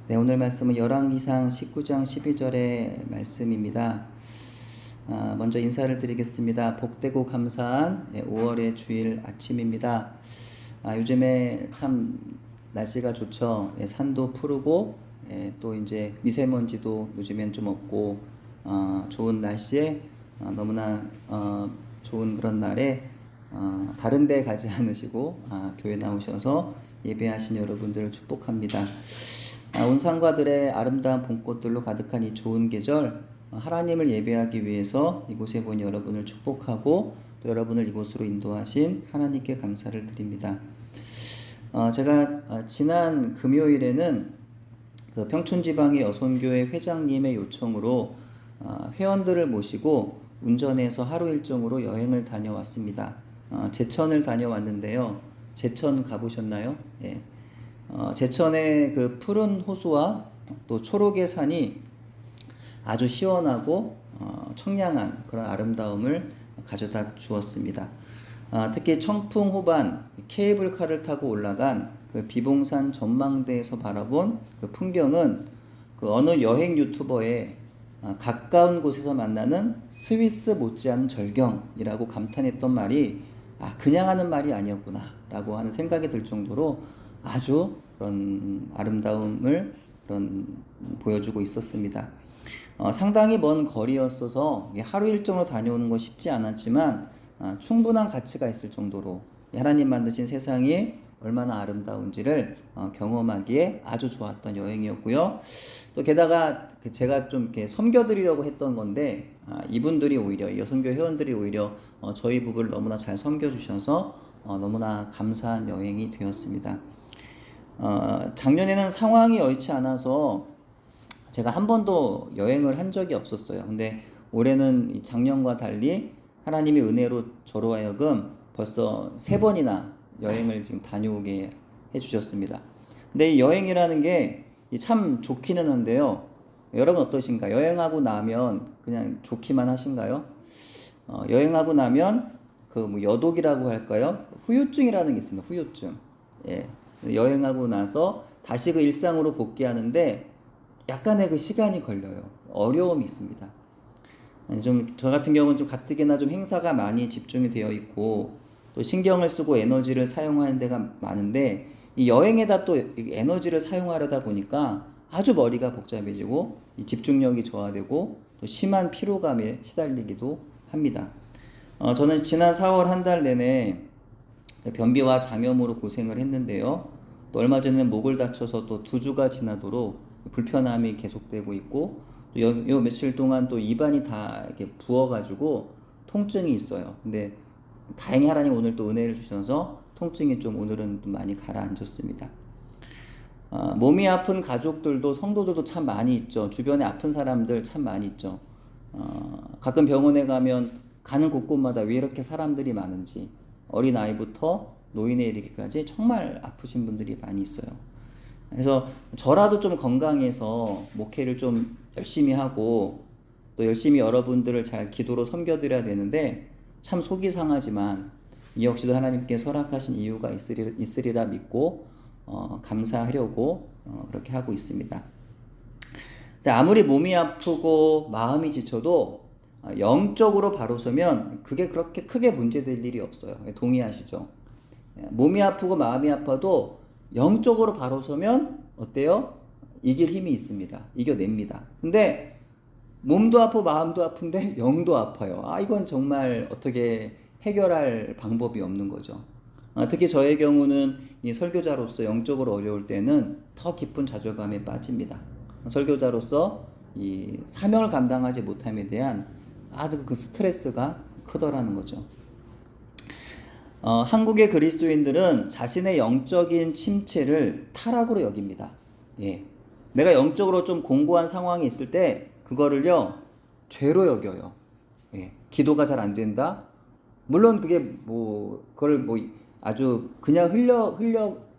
네, 오늘 말씀은 열왕기상 19장 12절의 말씀입니다. 먼저 인사를 드리겠습니다. 복되고 감사한 5월의 주일 아침입니다. 요즘에 참 날씨가 좋죠. 산도 푸르고 또 이제 미세먼지도 요즘엔 좀 없고 좋은 날씨에 너무나 좋은 그런 날에 다른 데 가지 않으시고 교회 나오셔서 예배하신 여러분들을 축복합니다. 온 산과들의 아름다운 봄꽃들로 가득한 이 좋은 계절, 하나님을 예배하기 위해서 이곳에 본 여러분을 축복하고 또 여러분을 이곳으로 인도하신 하나님께 감사를 드립니다. 제가 지난 금요일에는 그 평촌지방의 여선교회 회장님의 요청으로 회원들을 모시고 운전해서 하루 일정으로 여행을 다녀왔습니다. 제천을 다녀왔는데요. 제천 가보셨나요? 예. 제천의 그 푸른 호수와 또 초록의 산이 아주 시원하고 청량한 그런 아름다움을 가져다 주었습니다. 특히 청풍호반 케이블카를 타고 올라간 그 비봉산 전망대에서 바라본 그 풍경은 그 어느 여행 유튜버의 가까운 곳에서 만나는 스위스 못지않은 절경이라고 감탄했던 말이 그냥 하는 말이 아니었구나 라고 하는 생각이 들 정도로 아주 그런 아름다움을 보여주고 있었습니다. 상당히 먼 거리였어서 하루 일정으로 다녀오는 건 쉽지 않았지만 충분한 가치가 있을 정도로 하나님 만드신 세상이 얼마나 아름다운지를 경험하기에 아주 좋았던 여행이었고요. 또 게다가 제가 좀 이렇게 섬겨드리려고 했던 건데 이분들이 오히려 여선교 회원들이 오히려 저희 부부를 너무나 잘 섬겨주셔서 너무나 감사한 여행이 되었습니다. 작년에는 상황이 여의치 않아서 제가 한 번도 여행을 한 적이 없었어요. 근데 올해는 작년과 달리 하나님의 은혜로 저로 하여금 벌써 3번이나 여행을 지금 다녀오게 해주셨습니다. 근데 이 여행이라는 게 참 좋기는 한데요. 여러분 어떠신가요? 여행하고 나면 그냥 좋기만 하신가요? 여행하고 나면 그 뭐 여독이라고 할까요? 후유증이라는 게 있습니다. 후유증. 예. 여행하고 나서 다시 그 일상으로 복귀하는데 약간의 그 시간이 걸려요. 어려움이 있습니다. 좀 저 같은 경우는 좀 가뜩이나 좀 행사가 많이 집중이 되어 있고 또 신경을 쓰고 에너지를 사용하는 데가 많은데 이 여행에다 또 에너지를 사용하려다 보니까 아주 머리가 복잡해지고 이 집중력이 저하되고 또 심한 피로감에 시달리기도 합니다. 저는 지난 4월 한 달 내내 변비와 장염으로 고생을 했는데요. 또 얼마 전에 목을 다쳐서 또 2주가 지나도록 불편함이 계속되고 있고 또 요 며칠 동안 또 입안이 다 이렇게 부어가지고 통증이 있어요. 근데 다행히 하나님 오늘 또 은혜를 주셔서 통증이 좀 오늘은 좀 많이 가라앉았습니다. 몸이 아픈 가족들도 성도들도 참 많이 있죠. 주변에 아픈 사람들 참 많이 있죠. 가끔 병원에 가면 가는 곳곳마다 왜 이렇게 사람들이 많은지 어린 아이부터 노인에 이르기까지 정말 아프신 분들이 많이 있어요. 그래서 저라도 좀 건강해서 목회를 좀 열심히 하고 또 열심히 여러분들을 잘 기도로 섬겨드려야 되는데 참 속이 상하지만 이 역시도 하나님께 허락하신 이유가 있으리라 믿고 감사하려고 그렇게 하고 있습니다. 아무리 몸이 아프고 마음이 지쳐도 영적으로 바로 서면 그게 그렇게 크게 문제될 일이 없어요. 동의하시죠? 몸이 아프고 마음이 아파도 영적으로 바로 서면 어때요? 이길 힘이 있습니다. 이겨냅니다. 근데 몸도 아프고 마음도 아픈데 영도 아파요. 이건 정말 어떻게 해결할 방법이 없는 거죠. 특히 저의 경우는 이 설교자로서 영적으로 어려울 때는 더 깊은 좌절감에 빠집니다. 설교자로서 이 사명을 감당하지 못함에 대한 아주 그 스트레스가 크더라는 거죠. 한국의 그리스도인들은 자신의 영적인 침체를 타락으로 여깁니다. 예. 내가 영적으로 좀 공고한 상황이 있을 때 그거를요 죄로 여겨요. 예. 기도가 잘 안 된다. 물론 그게 그걸 아주 그냥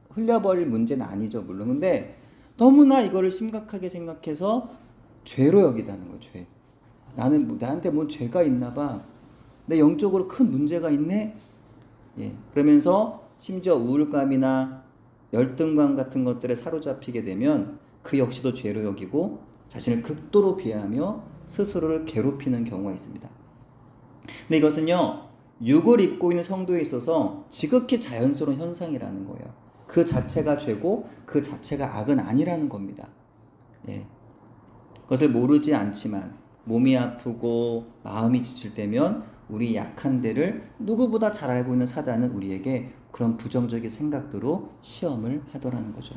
흘려버릴 문제는 아니죠. 물론 근데 너무나 이거를 심각하게 생각해서 죄로 여기다는 거예요. 죄. 나한테 뭔 죄가 있나 봐. 내 영적으로 큰 문제가 있네. 예. 그러면서 심지어 우울감이나 열등감 같은 것들에 사로잡히게 되면 그 역시도 죄로 여기고 자신을 극도로 비하하며 스스로를 괴롭히는 경우가 있습니다. 근데 이것은요, 육을 입고 있는 성도에 있어서 지극히 자연스러운 현상이라는 거예요. 그 자체가 죄고 그 자체가 악은 아니라는 겁니다. 예. 그것을 모르지 않지만 몸이 아프고 마음이 지칠 때면 우리 약한 데를 누구보다 잘 알고 있는 사단은 우리에게 그런 부정적인 생각들로 시험을 하더라는 거죠.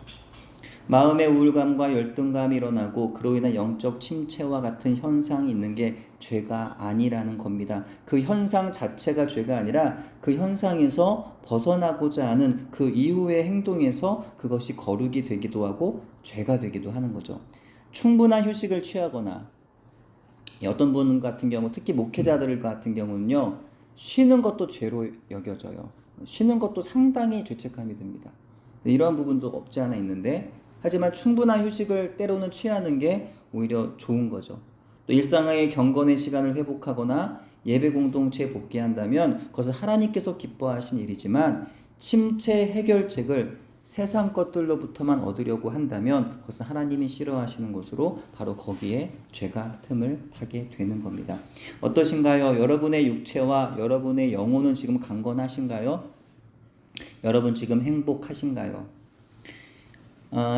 마음의 우울감과 열등감이 일어나고 그로 인한 영적 침체와 같은 현상이 있는 게 죄가 아니라는 겁니다. 그 현상 자체가 죄가 아니라 그 현상에서 벗어나고자 하는 그 이후의 행동에서 그것이 거룩이 되기도 하고 죄가 되기도 하는 거죠. 충분한 휴식을 취하거나 어떤 분 같은 경우 특히 목회자들 같은 경우는요, 쉬는 것도 죄로 여겨져요. 쉬는 것도 상당히 죄책감이 듭니다. 이러한 부분도 없지 않아 있는데, 하지만 충분한 휴식을 때로는 취하는 게 오히려 좋은 거죠. 또 일상의 경건의 시간을 회복하거나 예배 공동체에 복귀한다면 그것은 하나님께서 기뻐하신 일이지만, 침체 해결책을 세상 것들로부터만 얻으려고 한다면 그것은 하나님이 싫어하시는 것으로 바로 거기에 죄가 틈을 타게 되는 겁니다. 어떠신가요? 여러분의 육체와 여러분의 영혼은 지금 강건하신가요? 여러분 지금 행복하신가요?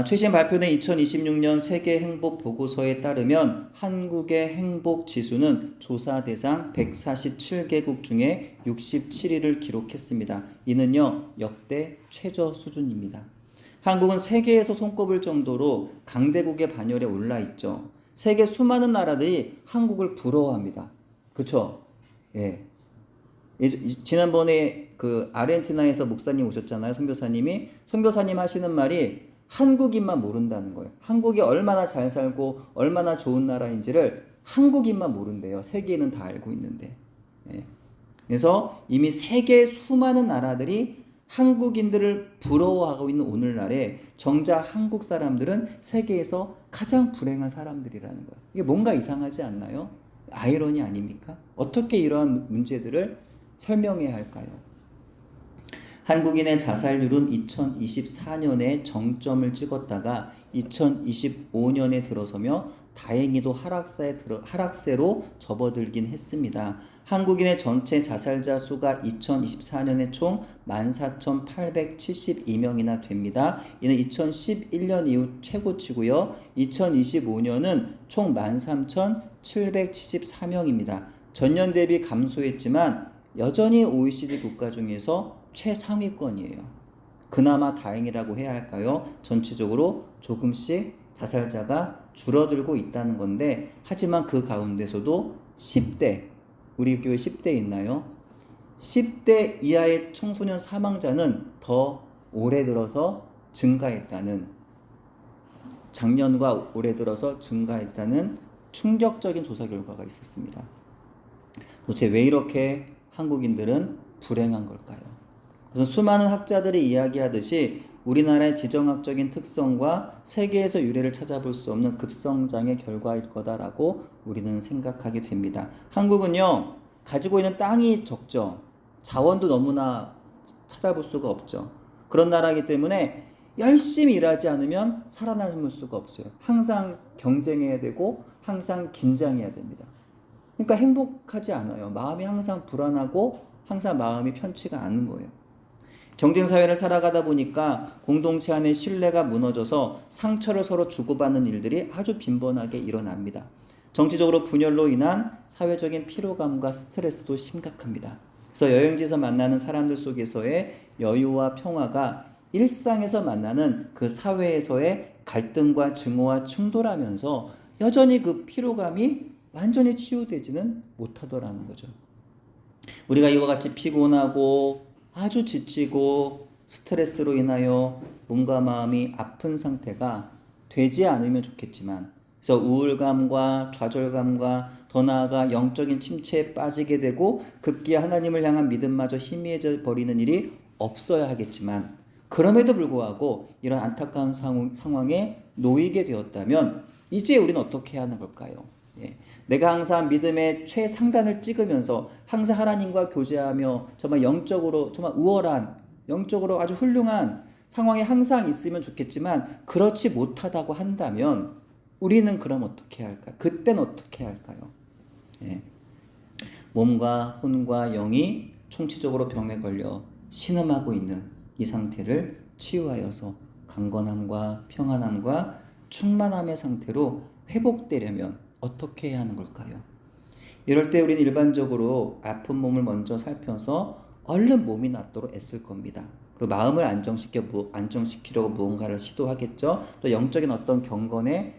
최신 발표된 2026년 세계 행복 보고서에 따르면 한국의 행복 지수는 조사 대상 147개국 중에 67위를 기록했습니다. 이는요, 역대 최저 수준입니다. 한국은 세계에서 손꼽을 정도로 강대국의 반열에 올라 있죠. 세계 수많은 나라들이 한국을 부러워합니다. 그렇죠? 예. 지난번에 그 아르헨티나에서 목사님 오셨잖아요. 선교사님 하시는 말이 한국인만 모른다는 거예요. 한국이 얼마나 잘 살고 얼마나 좋은 나라인지를 한국인만 모른대요. 세계는 다 알고 있는데. 예. 그래서 이미 세계 수많은 나라들이 한국인들을 부러워하고 있는 오늘날에 정작 한국 사람들은 세계에서 가장 불행한 사람들이라는 거예요. 이게 뭔가 이상하지 않나요? 아이러니 아닙니까? 어떻게 이러한 문제들을 설명해야 할까요? 한국인의 자살률은 2024년에 정점을 찍었다가 2025년에 들어서며 다행히도 하락세로 접어들긴 했습니다. 한국인의 전체 자살자 수가 2024년에 총 14,872명이나 됩니다. 이는 2011년 이후 최고치고요. 2025년은 총 13,774명입니다. 전년 대비 감소했지만 여전히 OECD 국가 중에서 최상위권이에요. 그나마 다행이라고 해야 할까요? 전체적으로 조금씩 자살자가 줄어들고 있다는 건데, 하지만 그 가운데서도 10대, 우리 교회 10대 있나요? 10대 이하의 청소년 사망자는 더 올해 들어서 증가했다는, 작년과 올해 들어서 증가했다는 충격적인 조사 결과가 있었습니다. 도대체 왜 이렇게 한국인들은 불행한 걸까요? 그래서 수많은 학자들이 이야기하듯이 우리나라의 지정학적인 특성과 세계에서 유래를 찾아볼 수 없는 급성장의 결과일 거다라고 우리는 생각하게 됩니다. 한국은요, 가지고 있는 땅이 적죠. 자원도 너무나 찾아볼 수가 없죠. 그런 나라이기 때문에 열심히 일하지 않으면 살아남을 수가 없어요. 항상 경쟁해야 되고 항상 긴장해야 됩니다. 그러니까 행복하지 않아요. 마음이 항상 불안하고 항상 마음이 편치가 않은 거예요. 경쟁사회를 살아가다 보니까 공동체 안의 신뢰가 무너져서 상처를 서로 주고받는 일들이 아주 빈번하게 일어납니다. 정치적으로 분열로 인한 사회적인 피로감과 스트레스도 심각합니다. 그래서 여행지에서 만나는 사람들 속에서의 여유와 평화가 일상에서 만나는 그 사회에서의 갈등과 증오와 충돌하면서 여전히 그 피로감이 완전히 치유되지는 못하더라는 거죠. 우리가 이와 같이 피곤하고 아주 지치고 스트레스로 인하여 몸과 마음이 아픈 상태가 되지 않으면 좋겠지만, 그래서 우울감과 좌절감과 더 나아가 영적인 침체에 빠지게 되고 급기야 하나님을 향한 믿음마저 희미해져 버리는 일이 없어야 하겠지만, 그럼에도 불구하고 이런 안타까운 상황에 놓이게 되었다면 이제 우리는 어떻게 해야 하는 걸까요? 예. 내가 항상 믿음의 최상단을 찍으면서 항상 하나님과 교제하며 정말 영적으로 정말 우월한, 영적으로 아주 훌륭한 상황이 항상 있으면 좋겠지만 그렇지 못하다고 한다면 우리는 그럼 어떻게 할까요? 그땐 어떻게 할까요? 예. 몸과 혼과 영이 총체적으로 병에 걸려 신음하고 있는 이 상태를 치유하여서 강건함과 평안함과 충만함의 상태로 회복되려면 어떻게 해야 하는 걸까요? 이럴 때 우리는 일반적으로 아픈 몸을 먼저 살펴서 얼른 몸이 낫도록 애쓸 겁니다. 그리고 마음을 안정시키려고 무언가를 시도하겠죠. 또 영적인 어떤 경건의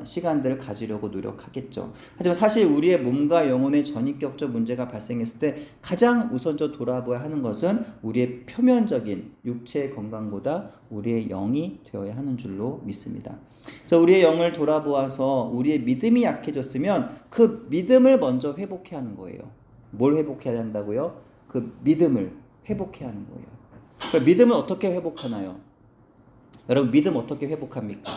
시간들을 가지려고 노력하겠죠. 하지만 사실 우리의 몸과 영혼의 전인격적 문제가 발생했을 때 가장 우선적 돌아보아야 하는 것은 우리의 표면적인 육체의 건강보다 우리의 영이 되어야 하는 줄로 믿습니다. 그래서 우리의 영을 돌아보아서 우리의 믿음이 약해졌으면 그 믿음을 먼저 회복해야 하는 거예요. 뭘 회복해야 한다고요? 그 믿음을 회복해야 하는 거예요. 그 믿음은 어떻게 회복하나요? 여러분 믿음 어떻게 회복합니까?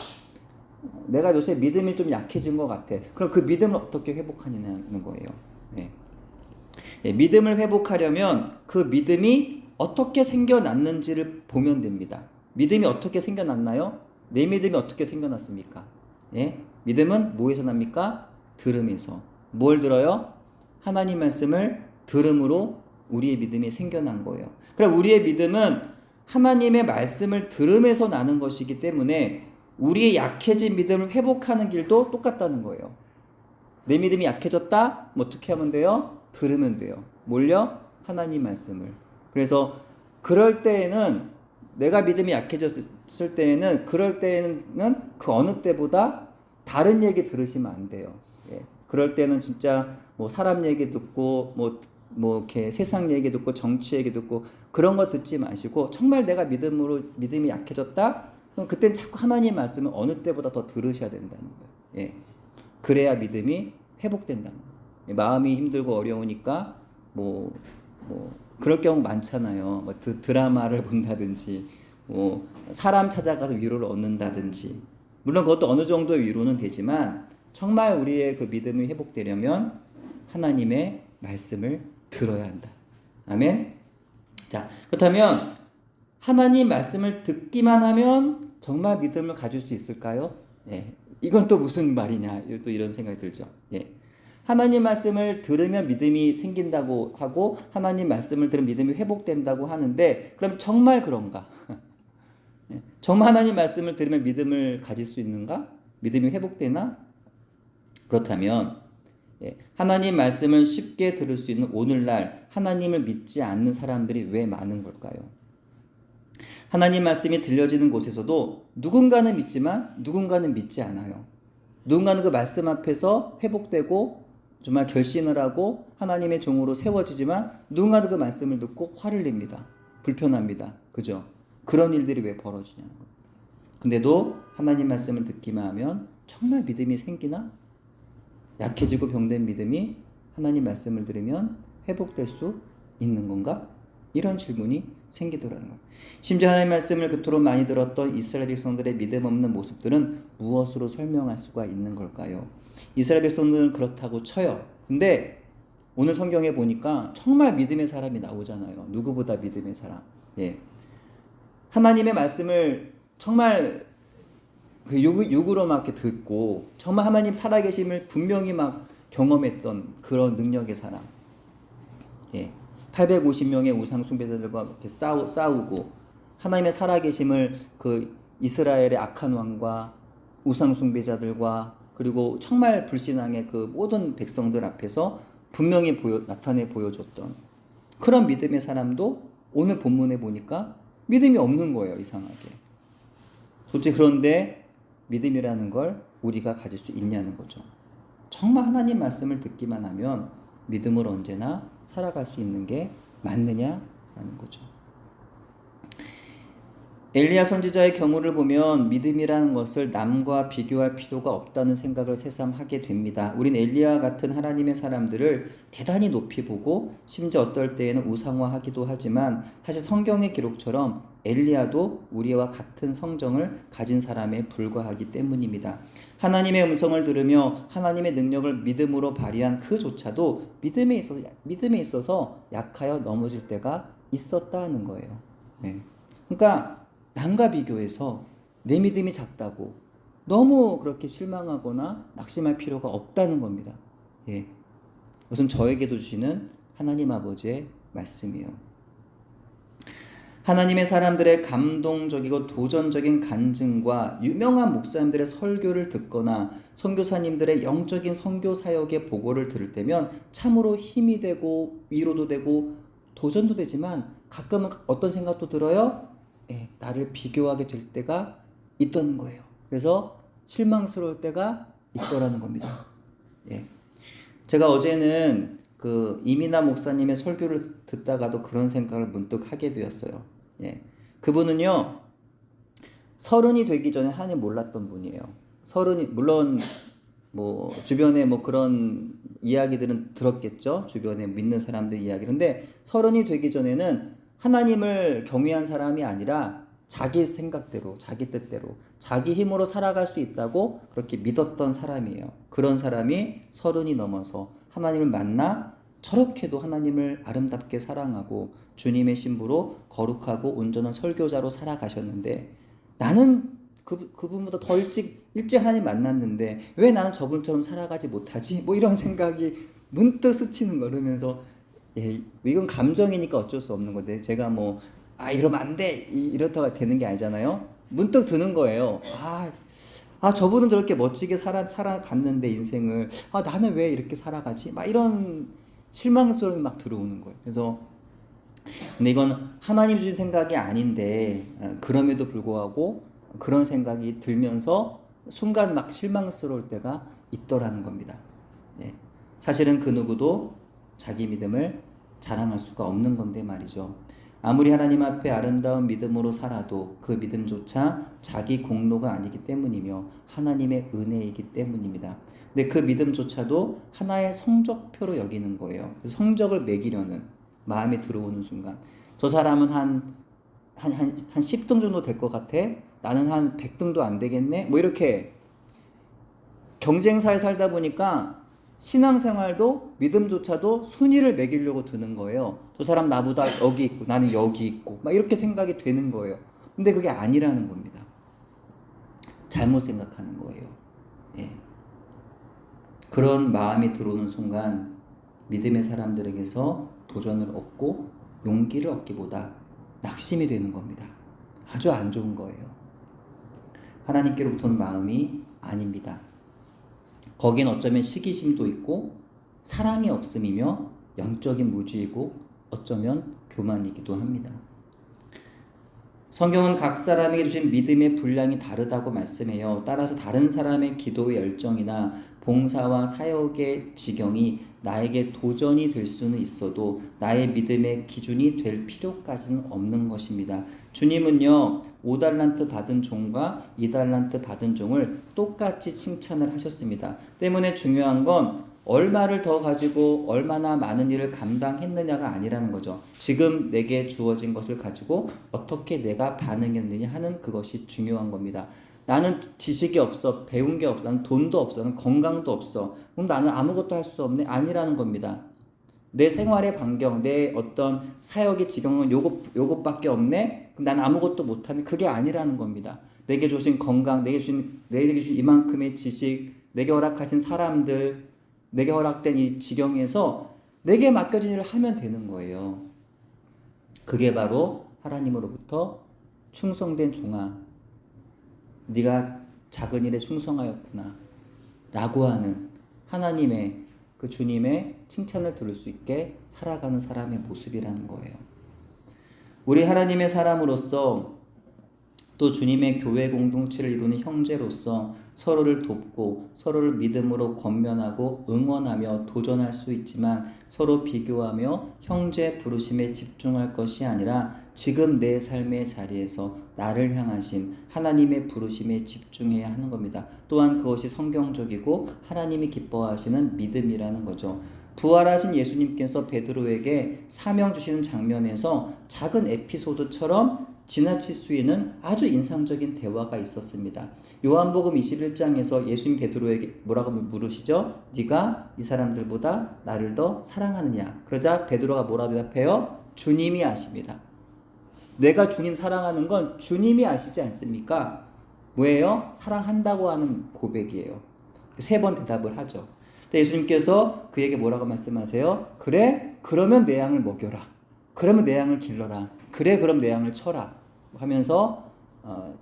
내가 요새 믿음이 좀 약해진 것 같아. 그럼 그 믿음을 어떻게 회복하냐는 거예요. 예. 예, 믿음을 회복하려면 그 믿음이 어떻게 생겨났는지를 보면 됩니다. 믿음이 어떻게 생겨났나요? 내 믿음이 어떻게 생겨났습니까? 예? 믿음은 뭐에서 납니까? 들음에서. 뭘 들어요? 하나님 말씀을 들음으로 우리의 믿음이 생겨난 거예요. 그럼 우리의 믿음은 하나님의 말씀을 들음에서 나는 것이기 때문에 우리의 약해진 믿음을 회복하는 길도 똑같다는 거예요. 내 믿음이 약해졌다? 뭐 어떻게 하면 돼요? 들으면 돼요. 뭘요? 하나님 말씀을. 그래서 그럴 때에는 내가 믿음이 약해졌을 때에는 그럴 때에는 그 어느 때보다 다른 얘기 들으시면 안 돼요. 예. 그럴 때는 진짜 뭐 사람 얘기 듣고 뭐 이렇게 세상 얘기 듣고 정치 얘기 듣고 그런 거 듣지 마시고 정말 내가 믿음이 약해졌다? 그럼 그땐 자꾸 하나님 말씀을 어느 때보다 더 들으셔야 된다는 거예요. 예. 그래야 믿음이 회복된다는 거예요. 예. 마음이 힘들고 어려우니까 그럴 경우 많잖아요. 뭐 드라마를 본다든지 뭐 사람 찾아가서 위로를 얻는다든지 물론 그것도 어느 정도의 위로는 되지만 정말 우리의 그 믿음이 회복되려면 하나님의 말씀을 들어야 한다. 아멘. 자, 그렇다면 하나님 말씀을 듣기만 하면 정말 믿음을 가질 수 있을까요? 예. 이건 또 무슨 말이냐? 또 이런 생각이 들죠. 예. 하나님 말씀을 들으면 믿음이 생긴다고 하고 하나님 말씀을 들으면 믿음이 회복된다고 하는데 그럼 정말 그런가? 예. 정말 하나님 말씀을 들으면 믿음을 가질 수 있는가? 믿음이 회복되나? 그렇다면 예. 하나님 말씀을 쉽게 들을 수 있는 오늘날 하나님을 믿지 않는 사람들이 왜 많은 걸까요? 하나님 말씀이 들려지는 곳에서도 누군가는 믿지만 누군가는 믿지 않아요. 누군가는 그 말씀 앞에서 회복되고 정말 결신을 하고 하나님의 종으로 세워지지만 누군가는 그 말씀을 듣고 화를 냅니다. 불편합니다. 그죠? 그런 일들이 왜 벌어지냐는 거예요. 근데도 하나님 말씀을 듣기만 하면 정말 믿음이 생기나? 약해지고 병든 믿음이 하나님 말씀을 들으면 회복될 수 있는 건가? 이런 질문이 생기더라는 거예요. 심지어 하나님 말씀을 그토록 많이 들었던 이스라엘 백성들의 믿음 없는 모습들은 무엇으로 설명할 수가 있는 걸까요? 이스라엘 백성들은 그렇다고 쳐요. 근데 오늘 성경에 보니까 정말 믿음의 사람이 나오잖아요. 누구보다 믿음의 사람. 예. 하나님의 말씀을 정말 그 육으로 막 이렇게 듣고 정말 하나님 살아계심을 분명히 막 경험했던 그런 능력의 사람. 예. 850명의 우상 숭배자들과 이렇게 싸우고 하나님의 살아계심을 그 이스라엘의 악한 왕과 우상 숭배자들과 그리고 정말 불신앙의 그 모든 백성들 앞에서 분명히 나타내 보여줬던 그런 믿음의 사람도 오늘 본문에 보니까 믿음이 없는 거예요. 이상하게. 도대체 그런데 믿음이라는 걸 우리가 가질 수 있냐는 거죠. 정말 하나님 말씀을 듣기만 하면 믿음으로 언제나 살아갈 수 있는 게 맞느냐라는 거죠. 엘리야 선지자의 경우를 보면 믿음이라는 것을 남과 비교할 필요가 없다는 생각을 새삼 하게 됩니다. 우린 엘리야 같은 하나님의 사람들을 대단히 높이 보고 심지어 어떨 때에는 우상화하기도 하지만 사실 성경의 기록처럼 엘리야도 우리와 같은 성정을 가진 사람에 불과하기 때문입니다. 하나님의 음성을 들으며 하나님의 능력을 믿음으로 발휘한 그조차도 믿음에 있어서 약하여 넘어질 때가 있었다는 거예요. 네. 그러니까 남과 비교해서 내 믿음이 작다고 너무 그렇게 실망하거나 낙심할 필요가 없다는 겁니다. 예. 이것은 저에게도 주시는 하나님 아버지의 말씀이에요. 하나님의 사람들의 감동적이고 도전적인 간증과 유명한 목사님들의 설교를 듣거나 선교사님들의 영적인 선교 사역의 보고를 들을 때면 참으로 힘이 되고 위로도 되고 도전도 되지만 가끔은 어떤 생각도 들어요? 예, 나를 비교하게 될 때가 있다는 거예요. 그래서 실망스러울 때가 있더라는 겁니다. 예. 제가 어제는 그 이민아 목사님의 설교를 듣다가도 그런 생각을 문득 하게 되었어요. 예. 그분은요, 30이 되기 전에 하나님 몰랐던 분이에요. 30이, 물론 뭐 주변에 뭐 그런 이야기들은 들었겠죠. 주변에 믿는 사람들 이야기. 근데 30이 되기 전에는 하나님을 경외한 사람이 아니라 자기 생각대로, 자기 뜻대로, 자기 힘으로 살아갈 수 있다고 그렇게 믿었던 사람이에요. 그런 사람이 30이 넘어서 하나님을 만나 저렇게도 하나님을 아름답게 사랑하고 주님의 신부로 거룩하고 온전한 설교자로 살아가셨는데 나는 그분보다 더 일찍 하나님 만났는데 왜 나는 저분처럼 살아가지 못하지? 뭐 이런 생각이 문득 스치는 거 그러면서 예, 이건 감정이니까 어쩔 수 없는 건데 제가 뭐 이러면 안 돼 이렇다가 되는 게 아니잖아요. 문득 드는 거예요. 저분은 저렇게 멋지게 살아갔는데 인생을 나는 왜 이렇게 살아가지? 막 이런 실망스러움이 막 들어오는 거예요. 그래서 근데 이건 하나님 주신 생각이 아닌데 그럼에도 불구하고 그런 생각이 들면서 순간 막 실망스러울 때가 있더라는 겁니다. 예. 사실은 그 누구도 자기 믿음을 자랑할 수가 없는 건데 말이죠. 아무리 하나님 앞에 아름다운 믿음으로 살아도 그 믿음조차 자기 공로가 아니기 때문이며 하나님의 은혜이기 때문입니다. 근데 그 믿음조차도 하나의 성적표로 여기는 거예요. 성적을 매기려는 마음이 들어오는 순간 저 사람은 한 10등 정도 될 것 같아. 나는 한 100등도 안 되겠네. 뭐 이렇게 경쟁사에 살다 보니까 신앙생활도 믿음조차도 순위를 매기려고 드는 거예요. 저 사람 나보다 여기 있고 나는 여기 있고 막 이렇게 생각이 되는 거예요. 근데 그게 아니라는 겁니다. 잘못 생각하는 거예요. 예. 그런 마음이 들어오는 순간 믿음의 사람들에게서 도전을 얻고 용기를 얻기보다 낙심이 되는 겁니다. 아주 안 좋은 거예요. 하나님께로부터 온 마음이 아닙니다. 거긴 어쩌면 시기심도 있고 사랑이 없음이며 영적인 무지이고 어쩌면 교만이기도 합니다. 성경은 각 사람에게 주신 믿음의 분량이 다르다고 말씀해요. 따라서 다른 사람의 기도의 열정이나 봉사와 사역의 지경이 나에게 도전이 될 수는 있어도 나의 믿음의 기준이 될 필요까지는 없는 것입니다. 주님은요, 5달란트 받은 종과 2달란트 받은 종을 똑같이 칭찬을 하셨습니다. 때문에 중요한 건 얼마를 더 가지고 얼마나 많은 일을 감당했느냐가 아니라는 거죠. 지금 내게 주어진 것을 가지고 어떻게 내가 반응했느냐 하는 그것이 중요한 겁니다. 나는 지식이 없어, 배운 게 없어, 나는 돈도 없어, 나는 건강도 없어. 그럼 나는 아무것도 할 수 없네? 아니라는 겁니다. 내 생활의 반경, 내 어떤 사역의 지경은 요것밖에 없네? 그럼 난 아무것도 못하네? 그게 아니라는 겁니다. 내게 주신 건강, 내게 주신 이만큼의 지식, 내게 허락하신 사람들, 내게 허락된 이 지경에서 내게 맡겨진 일을 하면 되는 거예요. 그게 바로 하나님으로부터 충성된 종아, 네가 작은 일에 충성하였구나 라고 하는 하나님의 그 주님의 칭찬을 들을 수 있게 살아가는 사람의 모습이라는 거예요. 우리 하나님의 사람으로서 또 주님의 교회 공동체를 이루는 형제로서 서로를 돕고 서로를 믿음으로 권면하고 응원하며 도전할 수 있지만 서로 비교하며 형제 부르심에 집중할 것이 아니라 지금 내 삶의 자리에서 나를 향하신 하나님의 부르심에 집중해야 하는 겁니다. 또한 그것이 성경적이고 하나님이 기뻐하시는 믿음이라는 거죠. 부활하신 예수님께서 베드로에게 사명 주시는 장면에서 작은 에피소드처럼 지나칠 수 있는 아주 인상적인 대화가 있었습니다. 요한복음 21장에서 예수님 베드로에게 뭐라고 물으시죠? 네가 이 사람들보다 나를 더 사랑하느냐? 그러자 베드로가 뭐라고 대답해요? 주님이 아십니다. 내가 주님 사랑하는 건 주님이 아시지 않습니까? 뭐예요? 사랑한다고 하는 고백이에요. 3번 대답을 하죠. 근데 예수님께서 그에게 뭐라고 말씀하세요? 그래? 그러면 내 양을 먹여라. 그러면 내 양을 길러라. 그래? 그럼 내 양을 쳐라. 하면서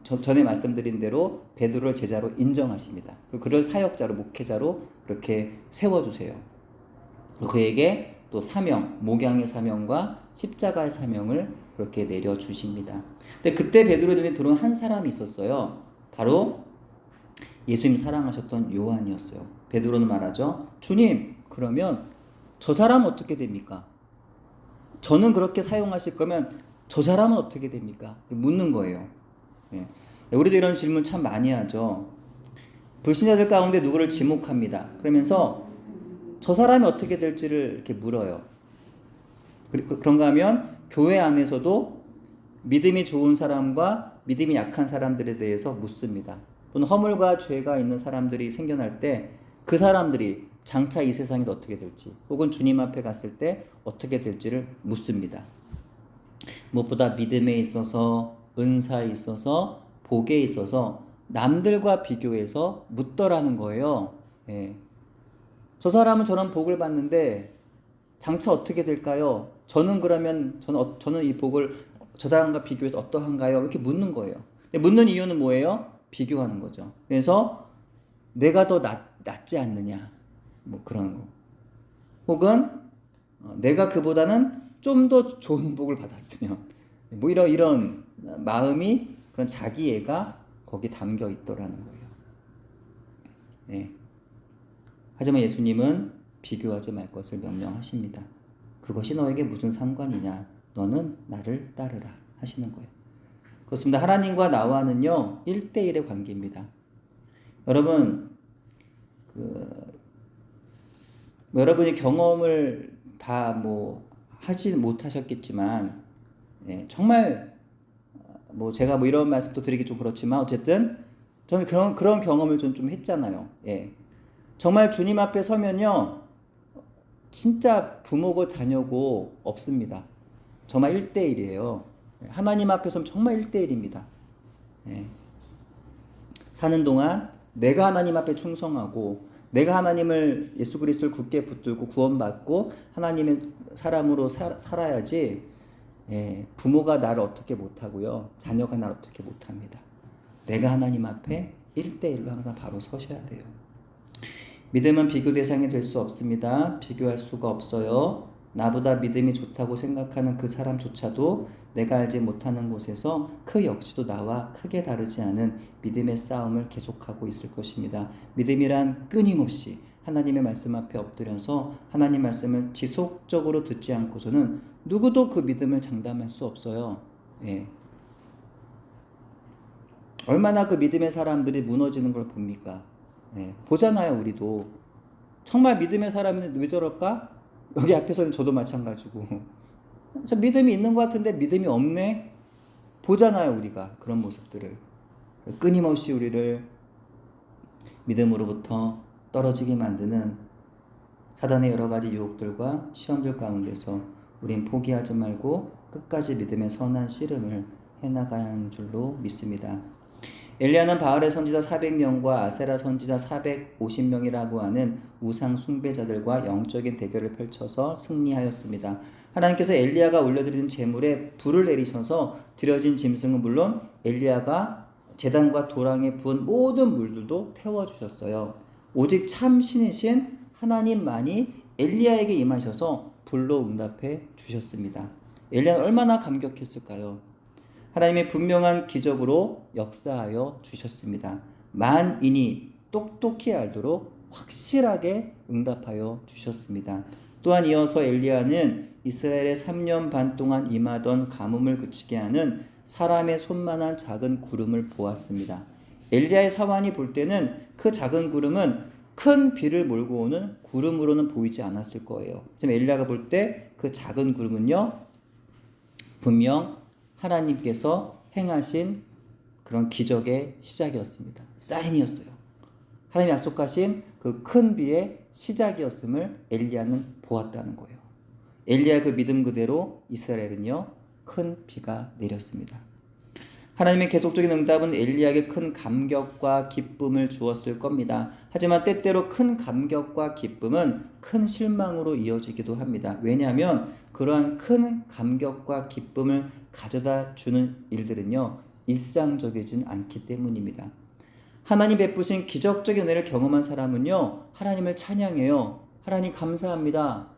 전에 말씀드린 대로 베드로를 제자로 인정하십니다. 그리고 그를 사역자로, 목회자로 그렇게 세워주세요. 그에게 또 사명, 목양의 사명과 십자가의 사명을 그렇게 내려주십니다. 근데 그때 베드로의 눈에 들어온 한 사람이 있었어요. 바로 예수님 사랑하셨던 요한이었어요. 베드로는 말하죠. 주님, 그러면 저 사람은 어떻게 됩니까? 저는 그렇게 사용하실 거면 저 사람은 어떻게 됩니까? 묻는 거예요. 예. 우리도 이런 질문 참 많이 하죠. 불신자들 가운데 누구를 지목합니다. 그러면서 저 사람이 어떻게 될지를 이렇게 물어요. 그런가 하면 교회 안에서도 믿음이 좋은 사람과 믿음이 약한 사람들에 대해서 묻습니다. 또는 허물과 죄가 있는 사람들이 생겨날 때 그 사람들이 장차 이 세상에서 어떻게 될지, 혹은 주님 앞에 갔을 때 어떻게 될지를 묻습니다. 무엇보다 믿음에 있어서, 은사에 있어서, 복에 있어서 남들과 비교해서 묻더라는 거예요. 예. 저 사람은 저런 복을 받는데 장차 어떻게 될까요? 저는 그러면 저는 이 복을 저 사람과 비교해서 어떠한가요? 이렇게 묻는 거예요. 묻는 이유는 뭐예요? 비교하는 거죠. 그래서 내가 더 낫지 않느냐, 뭐 그런 거. 혹은 내가 그보다는 좀 더 좋은 복을 받았으면, 뭐 이런 마음이, 그런 자기애가 거기 담겨 있더라는 거예요. 네. 하지만 예수님은 비교하지 말 것을 명령하십니다. 그것이 너에게 무슨 상관이냐? 너는 나를 따르라 하시는 거예요. 그렇습니다. 하나님과 나와는요 1대1의 관계입니다. 여러분 여러분이 경험을 다 하지 못하셨겠지만, 정말 제가 이런 말씀도 드리기 좀 그렇지만 어쨌든 저는 그런 경험을 좀 했잖아요. 정말 주님 앞에 서면요 진짜 부모고 자녀고 없습니다. 정말 1대1이에요. 하나님 앞에 서면 정말 1대1입니다. 사는 동안 내가 하나님 앞에 충성하고, 내가 하나님을, 예수 그리스도를 굳게 붙들고 구원받고 하나님의 사람으로 살아야지, 부모가 나를 어떻게 못하고요, 자녀가 나를 어떻게 못합니다. 내가 하나님 앞에 1대1로 항상 바로 서셔야 돼요. 믿음은 비교 대상이 될 수 없습니다. 비교할 수가 없어요. 나보다 믿음이 좋다고 생각하는 그 사람조차도 내가 알지 못하는 곳에서 그 역시도 나와 크게 다르지 않은 믿음의 싸움을 계속하고 있을 것입니다. 믿음이란 끊임없이 하나님의 말씀 앞에 엎드려서 하나님 말씀을 지속적으로 듣지 않고서는 누구도 그 믿음을 장담할 수 없어요. 얼마나 그 믿음의 사람들이 무너지는 걸 봅니까? 보잖아요. 우리도 정말 믿음의 사람인데 왜 저럴까? 여기 앞에서는 저도 마찬가지고 저 믿음이 있는 것 같은데 믿음이 없네? 보잖아요. 우리가 그런 모습들을. 끊임없이 우리를 믿음으로부터 떨어지게 만드는 사단의 여러 가지 유혹들과 시험들 가운데서 우린 포기하지 말고 끝까지 믿음의 선한 씨름을 해나가야 하는 줄로 믿습니다. 엘리야는 바알의 선지자 400명과 아세라 선지자 450명이라고 하는 우상 숭배자들과 영적인 대결을 펼쳐서 승리하였습니다. 하나님께서 엘리야가 올려드리는 제물에 불을 내리셔서 드려진 짐승은 물론 엘리야가 제단과 도랑에 부은 모든 물들도 태워주셨어요. 오직 참 신이신 하나님만이 엘리야에게 임하셔서 불로 응답해 주셨습니다. 엘리야는 얼마나 감격했을까요? 하나님의 분명한 기적으로 역사하여 주셨습니다. 만인이 똑똑히 알도록 확실하게 응답하여 주셨습니다. 또한 이어서 엘리야는 이스라엘에 3년 반 동안 임하던 가뭄을 그치게 하는 사람의 손만한 작은 구름을 보았습니다. 엘리야의 사환이 볼 때는 그 작은 구름은 큰 비를 몰고 오는 구름으로는 보이지 않았을 거예요. 지금 엘리야가 볼 때 그 작은 구름은요, 분명 하나님께서 행하신 그런 기적의 시작이었습니다. 사인이었어요. 하나님이 약속하신 그 큰 비의 시작이었음을 엘리야는 보았다는 거예요. 엘리야의 그 믿음 그대로 이스라엘은요, 큰 비가 내렸습니다. 하나님의 계속적인 응답은 엘리야에게 큰 감격과 기쁨을 주었을 겁니다. 하지만 때때로 큰 감격과 기쁨은 큰 실망으로 이어지기도 합니다. 왜냐하면 그러한 큰 감격과 기쁨을 가져다 주는 일들은요, 일상적이진 않기 때문입니다. 하나님 베푸신 기적적인 은혜를 경험한 사람은요, 하나님을 찬양해요. 하나님 감사합니다.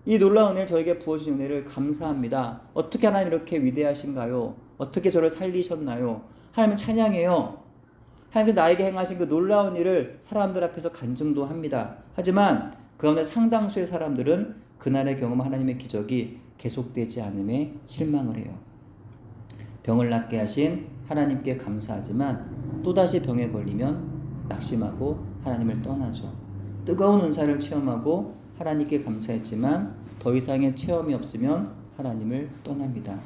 이 놀라운 은혜를 저에게 부어주신 은혜를 감사합니다. 어떻게 하나님 이렇게 위대하신가요? 어떻게 저를 살리셨나요? 하나님을 찬양해요. 하나님께서 나에게 행하신 그 놀라운 일을 사람들 앞에서 간증도 합니다. 하지만 그 가운데 상당수의 사람들은 그날의 경험 하나님의 기적이 계속되지 않음에 실망을 해요. 병을 낫게 하신 하나님께 감사하지만 또다시 병에 걸리면 낙심하고 하나님을 떠나죠. 뜨거운 은사를 체험하고 하나님께 감사했지만 더 이상의 체험이 없으면 하나님을 떠납니다.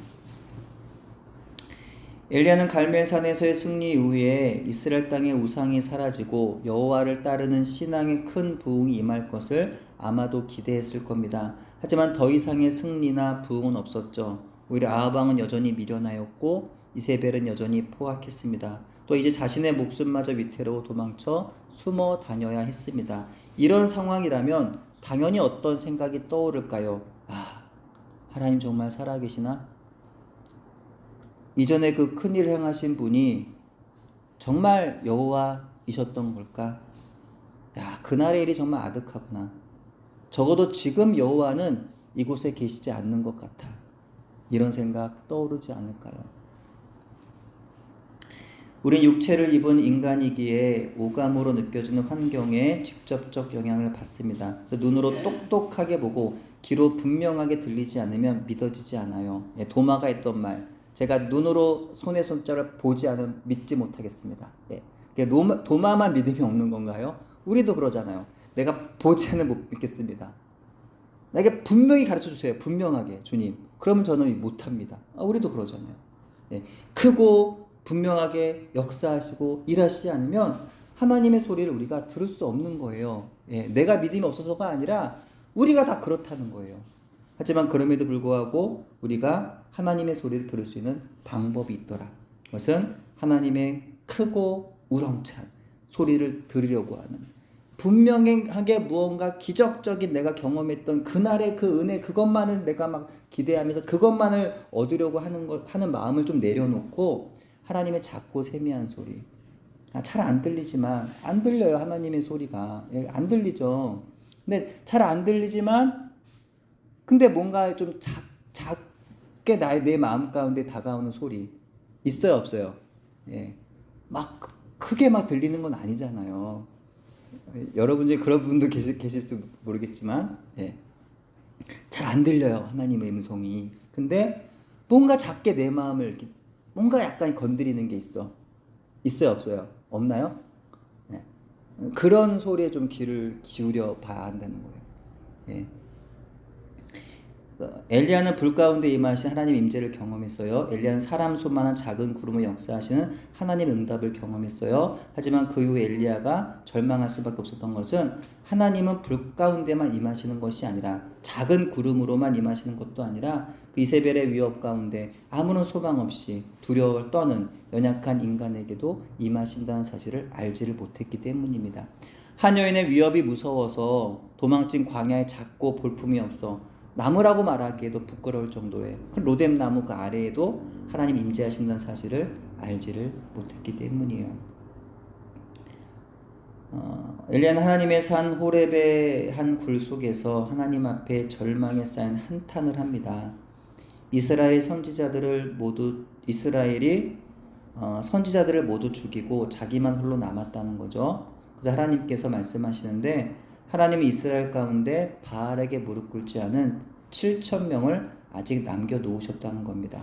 엘리야는 갈멜산에서의 승리 이후에 이스라엘 땅의 우상이 사라지고 여호와를 따르는 신앙의 큰 부흥이 임할 것을 아마도 기대했을 겁니다. 하지만 더 이상의 승리나 부흥은 없었죠. 오히려 아합 왕은 여전히 미련하였고 이세벨은 여전히 포악했습니다. 또 이제 자신의 목숨마저 위태로워 도망쳐 숨어 다녀야 했습니다. 이런 상황이라면 당연히 어떤 생각이 떠오를까요? 하나님 정말 살아계시나? 이전에 그 큰일 행하신 분이 정말 여호와이셨던 걸까? 그날의 일이 정말 아득하구나. 적어도 지금 여호와는 이곳에 계시지 않는 것 같아. 이런 생각 떠오르지 않을까요? 우린 육체를 입은 인간이기에 오감으로 느껴지는 환경에 직접적 영향을 받습니다. 그래서 눈으로 똑똑하게 보고 귀로 분명하게 들리지 않으면 믿어지지 않아요. 도마가 했던 말, 제가 눈으로 손의 손자를 보지 않으면 믿지 못하겠습니다. 도마만 믿음이 없는 건가요? 우리도 그러잖아요. 내가 보지 않으면 못 믿겠습니다. 나에게 분명히 가르쳐주세요. 분명하게 주님. 그러면 저는 못합니다. 우리도 그러잖아요. 크고 분명하게 역사하시고 일하시지 않으면 하나님의 소리를 우리가 들을 수 없는 거예요. 내가 믿음이 없어서가 아니라 우리가 다 그렇다는 거예요. 하지만 그럼에도 불구하고 우리가 하나님의 소리를 들을 수 있는 방법이 있더라. 그것은 하나님의 크고 우렁찬 소리를 들으려고 하는, 분명하게 무언가 기적적인 내가 경험했던 그날의 그 은혜, 그것만을 내가 막 기대하면서 그것만을 얻으려고 하는 마음을 좀 내려놓고 하나님의 작고 세미한 소리, 잘 안 들리지만, 안 들려요. 하나님의 소리가 안 들리죠. 근데 잘 안 들리지만 근데 뭔가 좀 작게 내 마음 가운데 다가오는 소리 있어요, 없어요? 막 크게 막 들리는 건 아니잖아요. 여러분 중에 그런 분도 계실지 모르겠지만 잘 안 들려요, 하나님의 음성이. 근데 뭔가 작게 내 마음을 이렇게 뭔가 약간 건드리는 게 있어요, 없어요? 없나요? 그런 소리에 좀 귀를 기울여 봐야 한다는 거예요. 엘리야는 불 가운데 임하신 하나님 임재를 경험했어요. 엘리야는 사람 손만한 작은 구름을 역사하시는 하나님의 응답을 경험했어요. 하지만 그 이후 엘리야가 절망할 수밖에 없었던 것은 하나님은 불 가운데만 임하시는 것이 아니라 작은 구름으로만 임하시는 것도 아니라 그 이세벨의 위협 가운데 아무런 소망 없이 두려움을 떠는 연약한 인간에게도 임하신다는 사실을 알지를 못했기 때문입니다. 한 여인의 위협이 무서워서 도망친 광야에 작고 볼품이 없어 나무라고 말하기에도 부끄러울 정도의 그 로뎀 나무 그 아래에도 하나님 임재하신다는 사실을 알지를 못했기 때문이에요. 엘리야는 하나님의 산 호렙의 한 굴 속에서 하나님 앞에 절망에 쌓인 한탄을 합니다. 이스라엘이 선지자들을 모두 죽이고 자기만 홀로 남았다는 거죠. 그래서 하나님께서 말씀하시는데, 하나님이 이스라엘 가운데 바알에게 무릎 꿇지 않은 7,000명을 아직 남겨놓으셨다는 겁니다.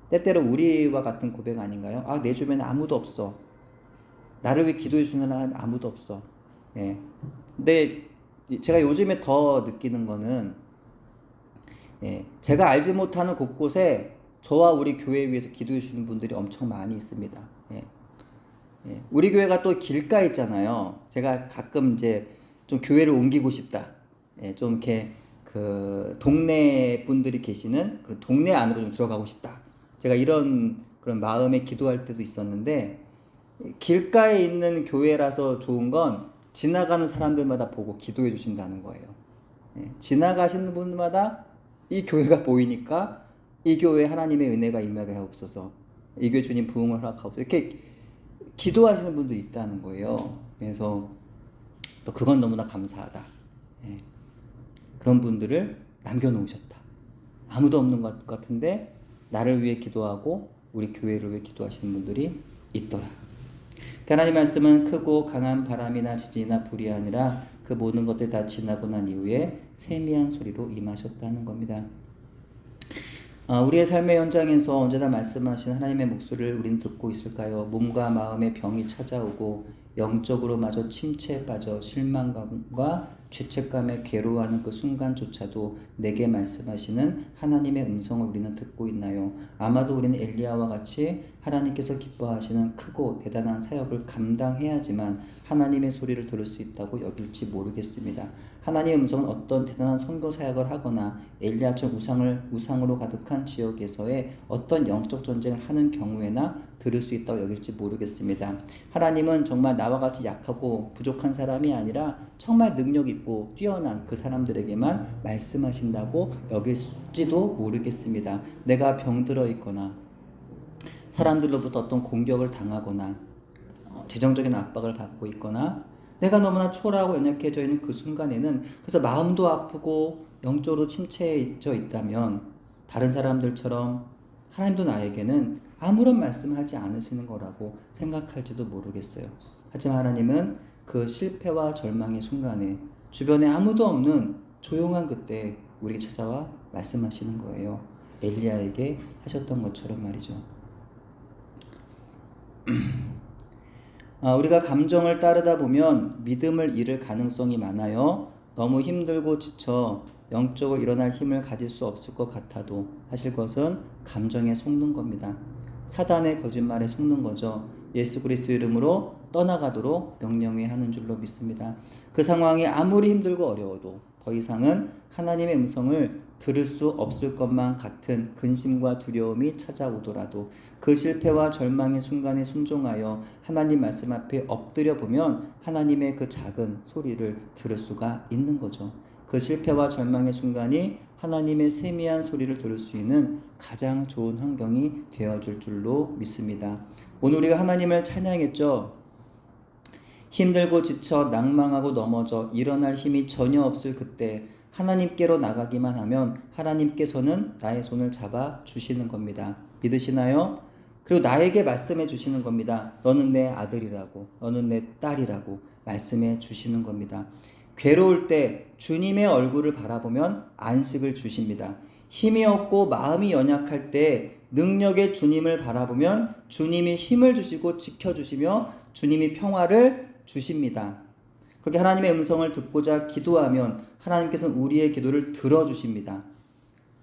때때로 우리와 같은 고백 아닌가요? 내 주변에 아무도 없어. 나를 위해 기도해 주는 사람 아무도 없어. 근데 제가 요즘에 더 느끼는 거는 제가 알지 못하는 곳곳에 저와 우리 교회 위해서 기도해 주시는 분들이 엄청 많이 있습니다. 우리 교회가 또 길가에 있잖아요. 제가 가끔 이제 좀 교회를 옮기고 싶다. 좀 이렇게 그 동네 분들이 계시는 그 동네 안으로 좀 들어가고 싶다. 제가 이런 그런 마음에 기도할 때도 있었는데 길가에 있는 교회라서 좋은 건 지나가는 사람들마다 보고 기도해 주신다는 거예요. 예, 지나가시는 분마다 이 교회가 보이니까 이 교회에 하나님의 은혜가 임하게 하옵소서, 이 교회 주님 부흥을 허락하옵소서, 이렇게 기도하시는 분들이 있다는 거예요. 그래서 또 그건 너무나 감사하다. 예, 그런 분들을 남겨놓으셨다. 아무도 없는 것 같은데 나를 위해 기도하고 우리 교회를 위해 기도하시는 분들이 있더라. 하나님 말씀은 크고 강한 바람이나 지진이나 불이 아니라 그 모든 것들이 다 지나고 난 이후에 세미한 소리로 임하셨다는 겁니다. 우리의 삶의 현장에서 언제나 말씀하신 하나님의 목소리를 우리는 듣고 있을까요? 몸과 마음의 병이 찾아오고 영적으로 마저 침체에 빠져 실망감과 죄책감에 괴로워하는 그 순간조차도 내게 말씀하시는 하나님의 음성을 우리는 듣고 있나요? 아마도 우리는 엘리야와 같이 하나님께서 기뻐하시는 크고 대단한 사역을 감당해야지만 하나님의 소리를 들을 수 있다고 여길지 모르겠습니다. 하나님의 음성은 어떤 대단한 선교 사역을 하거나 엘리야처럼 우상으로 가득한 지역에서의 어떤 영적 전쟁을 하는 경우에나 들을 수 있다고 여길지 모르겠습니다. 하나님은 정말 나와 같이 약하고 부족한 사람이 아니라 정말 능력 있고 뛰어난 그 사람들에게만 말씀하신다고 여길지도 모르겠습니다. 내가 병들어 있거나 사람들로부터 어떤 공격을 당하거나 재정적인 압박을 받고 있거나 내가 너무나 초라하고 연약해져 있는 그 순간에는, 그래서 마음도 아프고 영적으로 침체해져 있다면 다른 사람들처럼 하나님도 나에게는 아무런 말씀하지 않으시는 거라고 생각할지도 모르겠어요. 하지만 하나님은 그 실패와 절망의 순간에 주변에 아무도 없는 조용한 그때 우리에게 찾아와 말씀하시는 거예요. 엘리야에게 하셨던 것처럼 말이죠. 우리가 감정을 따르다 보면 믿음을 잃을 가능성이 많아요. 너무 힘들고 지쳐 영적으로 일어날 힘을 가질 수 없을 것 같아도 하실 것은 감정에 속는 겁니다. 사단의 거짓말에 속는 거죠. 예수 그리스도 이름으로 떠나가도록 명령해 하는 줄로 믿습니다. 그 상황이 아무리 힘들고 어려워도 더 이상은 하나님의 음성을 들을 수 없을 것만 같은 근심과 두려움이 찾아오더라도 그 실패와 절망의 순간에 순종하여 하나님 말씀 앞에 엎드려 보면 하나님의 그 작은 소리를 들을 수가 있는 거죠. 그 실패와 절망의 순간이 하나님의 세미한 소리를 들을 수 있는 가장 좋은 환경이 되어줄 줄로 믿습니다. 오늘 우리가 하나님을 찬양했죠. 힘들고 지쳐 낭망하고 넘어져 일어날 힘이 전혀 없을 그때 하나님께로 나가기만 하면 하나님께서는 나의 손을 잡아 주시는 겁니다. 믿으시나요? 그리고 나에게 말씀해 주시는 겁니다. 너는 내 아들이라고, 너는 내 딸이라고 말씀해 주시는 겁니다. 괴로울 때 주님의 얼굴을 바라보면 안식을 주십니다. 힘이 없고 마음이 연약할 때 능력의 주님을 바라보면 주님이 힘을 주시고 지켜주시며 주님이 평화를 주십니다. 그렇게 하나님의 음성을 듣고자 기도하면 하나님께서는 우리의 기도를 들어주십니다.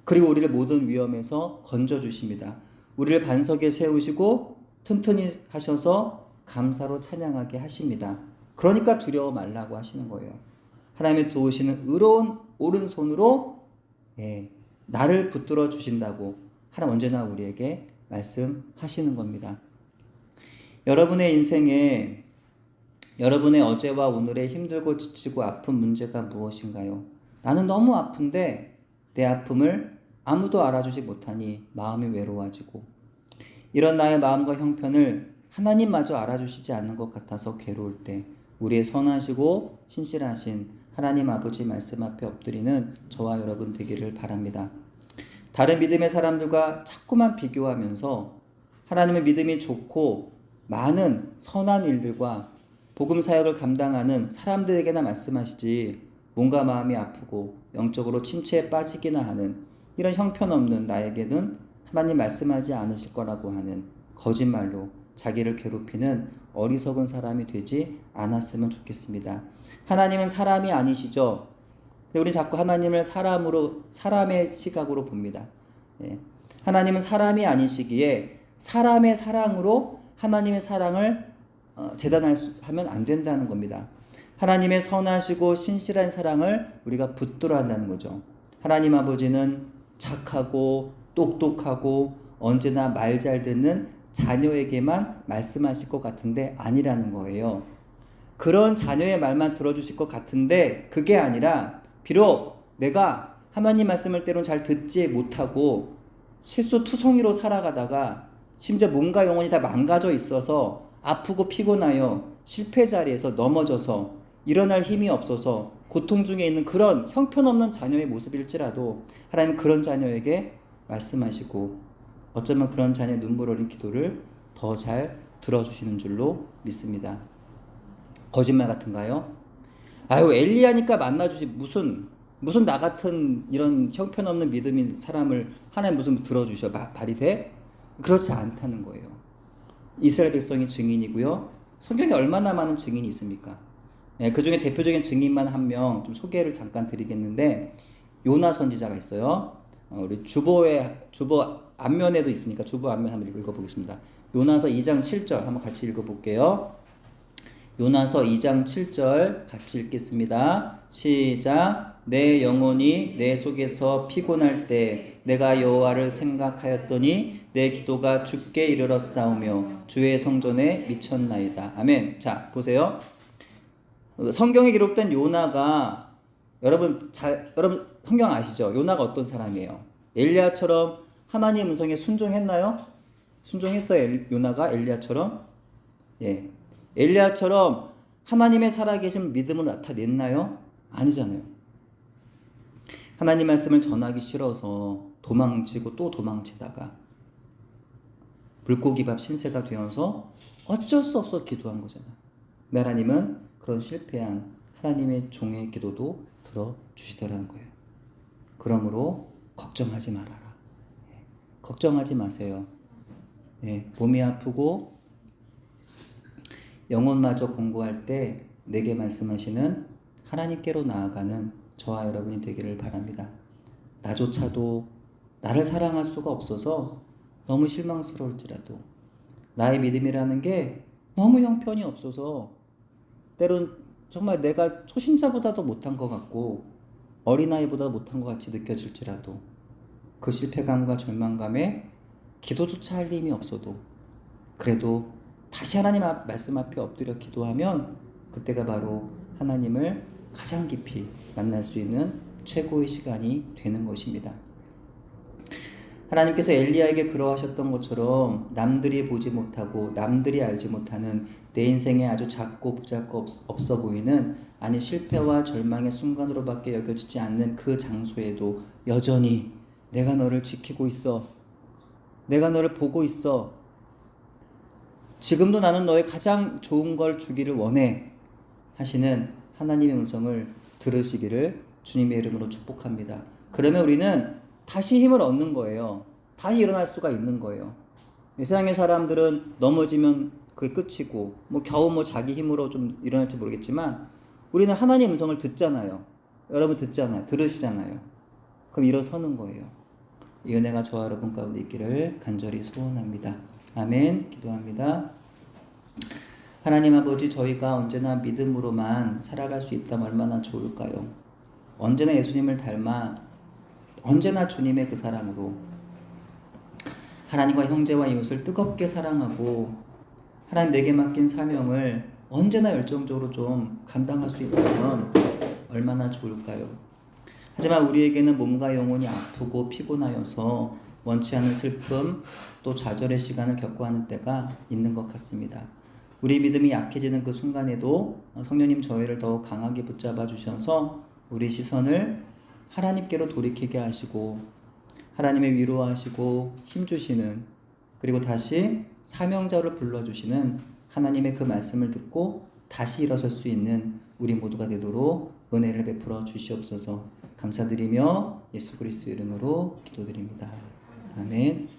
그리고 우리를 모든 위험에서 건져주십니다. 우리를 반석에 세우시고 튼튼히 하셔서 감사로 찬양하게 하십니다. 그러니까 두려워 말라고 하시는 거예요. 하나님의 도우시는 의로운 오른손으로 나를 붙들어 주신다고 하나님 언제나 우리에게 말씀하시는 겁니다. 여러분의 인생에 여러분의 어제와 오늘의 힘들고 지치고 아픈 문제가 무엇인가요? 나는 너무 아픈데 내 아픔을 아무도 알아주지 못하니 마음이 외로워지고, 이런 나의 마음과 형편을 하나님마저 알아주시지 않는 것 같아서 괴로울 때 우리의 선하시고 신실하신 하나님 아버지 말씀 앞에 엎드리는 저와 여러분 되기를 바랍니다. 다른 믿음의 사람들과 자꾸만 비교하면서 하나님의 믿음이 좋고 많은 선한 일들과 복음 사역을 감당하는 사람들에게나 말씀하시지 몸과 마음이 아프고 영적으로 침체에 빠지기나 하는 이런 형편없는 나에게는 하나님 말씀하지 않으실 거라고 하는 거짓말로 자기를 괴롭히는 어리석은 사람이 되지 않았으면 좋겠습니다. 하나님은 사람이 아니시죠. 근데 우리 자꾸 하나님을 사람의 시각으로 봅니다. 하나님은 사람이 아니시기에 사람의 사랑으로 하나님의 사랑을 재단하면 안 된다는 겁니다. 하나님의 선하시고 신실한 사랑을 우리가 붙들어 한다는 거죠. 하나님 아버지는 착하고 똑똑하고 언제나 말 잘 듣는 자녀에게만 말씀하실 것 같은데 아니라는 거예요. 그런 자녀의 말만 들어주실 것 같은데 그게 아니라 비록 내가 하나님 말씀을 때론 잘 듣지 못하고 실수투성이로 살아가다가 심지어 몸과 영혼이 다 망가져 있어서 아프고 피곤하여 실패 자리에서 넘어져서 일어날 힘이 없어서 고통 중에 있는 그런 형편없는 자녀의 모습일지라도 하나님 그런 자녀에게 말씀하시고 어쩌면 그런 자녀의 눈물 어린 기도를 더 잘 들어주시는 줄로 믿습니다. 거짓말 같은가요? 아유 엘리야니까 만나주지 무슨 나 같은 이런 형편없는 믿음인 사람을 하나님 무슨 들어주셔 말이 돼? 그렇지 않다는 거예요. 이스라엘 백성이 증인이고요. 성경에 얼마나 많은 증인이 있습니까? 예, 그 중에 대표적인 증인만 한 명 좀 소개를 잠깐 드리겠는데 요나 선지자가 있어요. 우리 주보 앞면에도 있으니까 주보 앞면 한번 읽어보겠습니다. 요나서 2장 7절 한번 같이 읽어볼게요. 요나서 2장 7절 같이 읽겠습니다. 시작. 내 영혼이 내 속에서 피곤할 때 내가 여호와를 생각하였더니 내 기도가 주께 이르렀사오며 주의 성전에 미쳤나이다. 아멘. 자, 보세요. 성경에 기록된 요나가 여러분 성경 아시죠? 요나가 어떤 사람이에요? 엘리야처럼 하나님 음성에 순종했나요? 순종했어요. 요나가 엘리야처럼? 예. 엘리야처럼 하나님의 살아계신 믿음을 나타냈나요? 아니잖아요. 하나님 말씀을 전하기 싫어서 도망치고 또 도망치다가 물고기밥 신세가 되어서 어쩔 수 없어 기도한 거잖아요. 하나님은 그런 실패한 하나님의 종의 기도도 들어주시더라는 거예요. 그러므로 걱정하지 말아라. 걱정하지 마세요. 몸이 아프고 영혼마저 공고할 때 내게 말씀하시는 하나님께로 나아가는 저와 여러분이 되기를 바랍니다. 나조차도 나를 사랑할 수가 없어서 너무 실망스러울지라도 나의 믿음이라는 게 너무 형편이 없어서 때론 정말 내가 초신자보다도 못한 것 같고 어린아이보다 못한 것 같이 느껴질지라도 그 실패감과 절망감에 기도조차 할 힘이 없어도 그래도 다시 하나님 말씀 앞에 엎드려 기도하면 그때가 바로 하나님을 가장 깊이 만날 수 있는 최고의 시간이 되는 것입니다. 하나님께서 엘리야에게 그러하셨던 것처럼 남들이 보지 못하고 남들이 알지 못하는 내 인생에 아주 작고 보잘것 없어 보이는 아니 실패와 절망의 순간으로밖에 여겨지지 않는 그 장소에도 여전히 내가 너를 지키고 있어. 내가 너를 보고 있어. 지금도 나는 너의 가장 좋은 걸 주기를 원해 하시는 하나님의 음성을 들으시기를 주님의 이름으로 축복합니다. 그러면 우리는 다시 힘을 얻는 거예요. 다시 일어날 수가 있는 거예요. 이 세상의 사람들은 넘어지면 그게 끝이고 겨우 자기 힘으로 좀 일어날지 모르겠지만 우리는 하나님의 음성을 듣잖아요. 여러분 듣잖아요. 들으시잖아요. 그럼 일어서는 거예요. 이 은혜가 저와 여러분 가운데 있기를 간절히 소원합니다. 아멘. 기도합니다. 하나님 아버지, 저희가 언제나 믿음으로만 살아갈 수 있다면 얼마나 좋을까요? 언제나 예수님을 닮아 언제나 주님의 그 사랑으로 하나님과 형제와 이웃을 뜨겁게 사랑하고 하나님 내게 맡긴 사명을 언제나 열정적으로 좀 감당할 수 있다면 얼마나 좋을까요? 하지만 우리에게는 몸과 영혼이 아프고 피곤하여서 원치 않은 슬픔 또 좌절의 시간을 겪고 하는 때가 있는 것 같습니다. 우리 믿음이 약해지는 그 순간에도 성령님 저희를 더욱 강하게 붙잡아 주셔서 우리 시선을 하나님께로 돌이키게 하시고 하나님의 위로하시고 힘주시는 그리고 다시 사명자를 불러주시는 하나님의 그 말씀을 듣고 다시 일어설 수 있는 우리 모두가 되도록 은혜를 베풀어 주시옵소서. 감사드리며 예수 그리스도 이름으로 기도드립니다. 아멘.